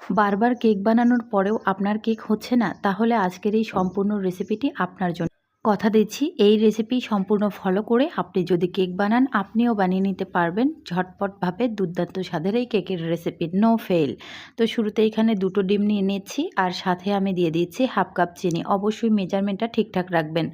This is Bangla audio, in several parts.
বারবার কেক বানানোর পরেও আপনার কেক হচ্ছে না, তাহলে আজকের এই সম্পূর্ণ রেসিপিটি আপনার জন্য। কথা দিচ্ছি, এই রেসিপি সম্পূর্ণ ফলো করে আপনি যদি কেক বানান, আপনিও বানিয়ে নিতে পারবেন ঝটপটভাবে দুর্দান্ত স্বাদের এই কেকের রেসিপি, নো ফেল। তো শুরুতে এখানে 2টো ডিম নিয়ে নিচ্ছি, আর সাথে আমি দিয়ে দিচ্ছি হাফ কাপ চিনি। অবশ্যই মেজারমেন্টটা ঠিকঠাক রাখবেন।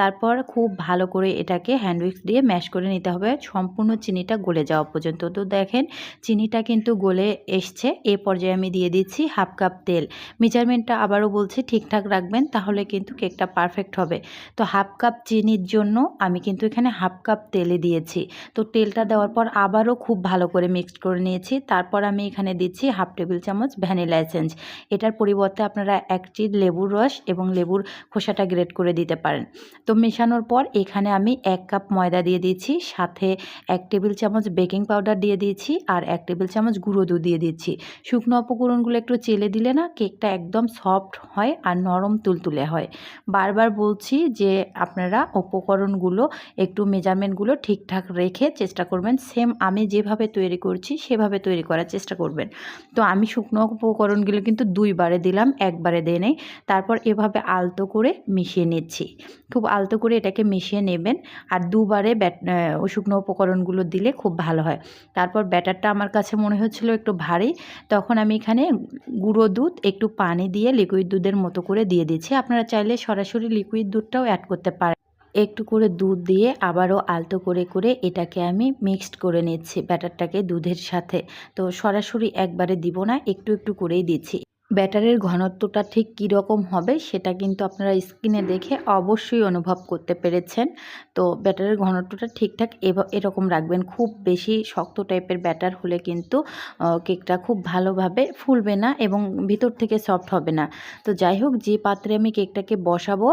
তারপর খুব ভালো করে এটাকে হ্যান্ড উইক্স দিয়ে ম্যাশ করে নিতে হবে সম্পূর্ণ চিনিটা গলে যাওয়া পর্যন্ত। তো দেখেন চিনিটা কিন্তু গলে এসছে। এই পর্যায়ে আমি দিয়ে দিচ্ছি হাফ কাপ তেল। মেজারমেন্টটা আবারও বলছি ঠিকঠাক রাখবেন, তাহলে কিন্তু কেকটা পারফেক্ট হবে। তো হাফ কাপ চিনির জন্য আমি কিন্তু এখানে হাফ কাপ তেলে দিয়েছি। তো তেলটা দেওয়ার পর আবারও খুব ভালো করে মিক্সড করে নিয়েছি। তারপর আমি এখানে দিচ্ছি হাফ টেবিল চামচ ভ্যানিলা এসেন্স। এটার পরিবর্তে আপনারা 1 চিট লেবুর রস এবং লেবুর খোসাটা গ্রেট করে দিতে পারেন। তো মেশানোর পর এখানে আমি 1 কাপ ময়দা দিয়ে দিয়েছি, সাথে 1 টেবিল চামচ বেকিং পাউডার দিয়ে দিয়েছি, আর 1 টেবিল চামচ গুঁড়ো দুধ দিয়ে দিচ্ছি। শুকনো উপকরণগুলো একটু চেলে দিলে না কেকটা একদম সফট হয় আর নরম তুলতুলে হয়। বারবার বলছি যে আপনারা উপকরণগুলো একটু মেজারমেন্টগুলো ঠিকঠাক রেখে চেষ্টা করবেন, সেম আমি যেভাবে তৈরি করছি সেভাবে তৈরি করার চেষ্টা করবেন। তো আমি শুকনো উপকরণগুলো কিন্তু 2 বারে দিলাম, একবারে দিয়ে নেই। তারপর এভাবে আলতো করে মিশিয়ে নিচ্ছি। খুব আলতো করে এটাকে মিশিয়ে নেবেন, আর 2 বারে শুকনো উপকরণগুলো দিলে খুব ভালো হয়। তারপর ব্যাটারটা আমার কাছে মনে হচ্ছিল একটু ভারী, তখন আমি এখানে গুঁড়ো দুধ একটু পানি দিয়ে লিকুইড দুধের মতো করে দিয়ে দিচ্ছি। আপনারা চাইলে সরাসরি লিকুইড দুধটাও অ্যাড করতে পারেন। একটু করে দুধ দিয়ে আবারও আলতো করে করে এটাকে আমি মিক্সড করে নিচ্ছি ব্যাটারটাকে দুধের সাথে। তো সরাসরি একবারে দিব না, একটু একটু করেই দিচ্ছি। ব্যাটারের ঘনত্বটা ঠিক কী রকম হবে সেটা কিন্তু আপনারা স্ক্রিনে দেখে অবশ্যই অনুভব করতে পেরেছেন। তো ব্যাটারের ঘনত্বটা ঠিকঠাক এরকম রাখবেন। খুব বেশি শক্ত টাইপের ব্যাটার হলে কিন্তু কেকটা খুব ভালোভাবে ফুলবে না এবং ভিতর থেকে সফট হবে না। তো যাই হোক, যে পাত্রে আমি কেকটাকে বসাবো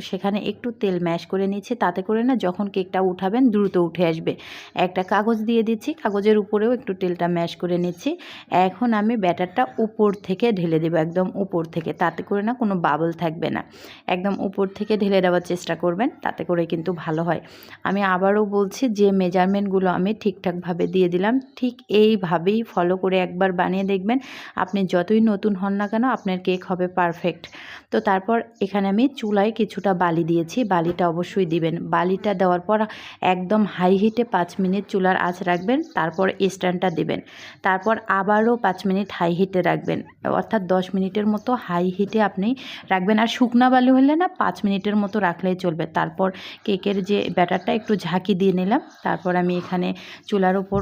সেখানে একটু তেল ম্যাশ করে নিচ্ছি, তাতে করে না যখন কেকটা উঠাবেন দ্রুত উঠে আসবে। একটা কাগজ দিয়ে দিচ্ছি, কাগজের উপরেও একটু তেলটা ম্যাশ করে নিচ্ছি। এখন আমি ব্যাটারটা উপর থেকে ঢেলে দেবো, একদম উপর থেকে, তাতে করে না কোনো বাবল থাকবে না। একদম উপর থেকে ঢেলে দেওয়ার চেষ্টা করবেন, তাতে করে কিন্তু ভালো হয়। আমি আবারও বলছি যে মেজারমেন্টগুলো আমি ঠিকঠাকভাবে দিয়ে দিলাম, ঠিক এইভাবেই ফলো করে একবার বানিয়ে দেখবেন। আপনি যতই নতুন হন না কেন আপনার কেক হবে পারফেক্ট। তো তারপর এখানে আমি চুলায় কিছুটা বালি দিয়েছি, বালিটা অবশ্যই দিবেন। বালিটা দেওয়ার পর একদম হাই হিটে 5 মিনিট চুলার আঁচ রাখবেন, তারপর স্ট্যান্ডটা দিবেন। তারপর আবারও 5 মিনিট হাই হিটে রাখবেন, অর্থাৎ 10 মিনিটের মতো হাই হিটে আপনি রাখবেন। আর শুকনা বালি হলে না 5 মিনিটের মতো রাখলেই চলবে। তারপর কেকের যে ব্যাটারটা একটু ঝাঁকি দিয়ে নিলাম। তারপর আমি এখানে চুলার উপর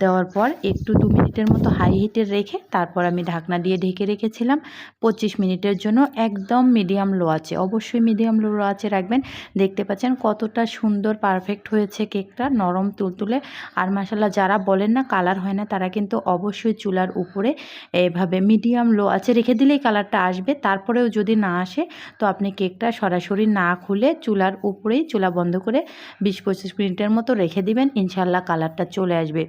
দেওয়ার পর একটু 2 মিনিটের মতো হাই হিটে রেখে তারপর আমি ঢাকনা দিয়ে ঢেকে রেখেছিলাম 25 মিনিটের জন্য, একদম মিডিয়াম লো আঁচে। অবশ্যই মিডিয়াম লো আঁচে রাখবেন। দেখতে পাচ্ছেন কতটা সুন্দর পারফেক্ট হয়েছে কেকটা, নরম তুলতুলে। আর মাশাআল্লাহ, যারা বলেন না কালার হয় না, তারা কিন্তু অবশ্যই চুলার উপরে এভাবে মিডিয়াম লো আঁচে রেখে দিলেই কালারটা আসবে। তারপরেও যদি না আসে তো আপনি কেকটা সরাসরি না খুলে চুলার উপরেই চুলা বন্ধ করে 20-25 মিনিটের মতো রেখে দিবেন, ইনশাআল্লাহ কালারটা চলে আসবে।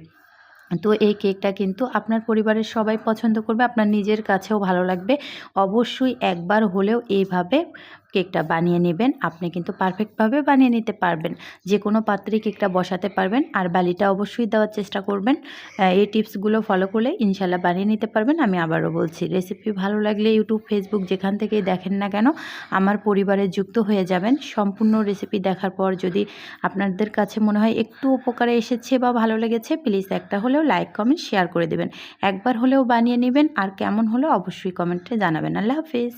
তো এই কেকটা কিন্তু আপনার পরিবারের সবাই পছন্দ করবে, আপনার নিজের কাছেও ভালো লাগবে। অবশ্যই একবার হলেও এইভাবে কেকটা বানিয়ে নেবেন, আপনি কিন্তু পারফেক্টভাবে বানিয়ে নিতে পারবেন। যে কোনো পাত্রে কেকটা বসাতে পারবেন, আর বালিটা অবশ্যই দেওয়ার চেষ্টা করবেন। এই টিপসগুলো ফলো করলে ইনশাল্লাহ বানিয়ে নিতে পারবেন। আমি আবারও বলছি, রেসিপি ভালো লাগলে ইউটিউব, ফেসবুক যেখান থেকেই দেখেন না কেন আমার পরিবারে যুক্ত হয়ে যাবেন। সম্পূর্ণ রেসিপি দেখার পর যদি আপনাদের কাছে মনে হয় একটু উপকারে এসেছে বা ভালো লেগেছে, প্লিজ একটা হলেও লাইক, কমেন্ট, শেয়ার করে দেবেন। একবার হলেও বানিয়ে নেবেন, আর কেমন হলো অবশ্যই কমেন্টে জানাবেন। আল্লাহ হাফিজ।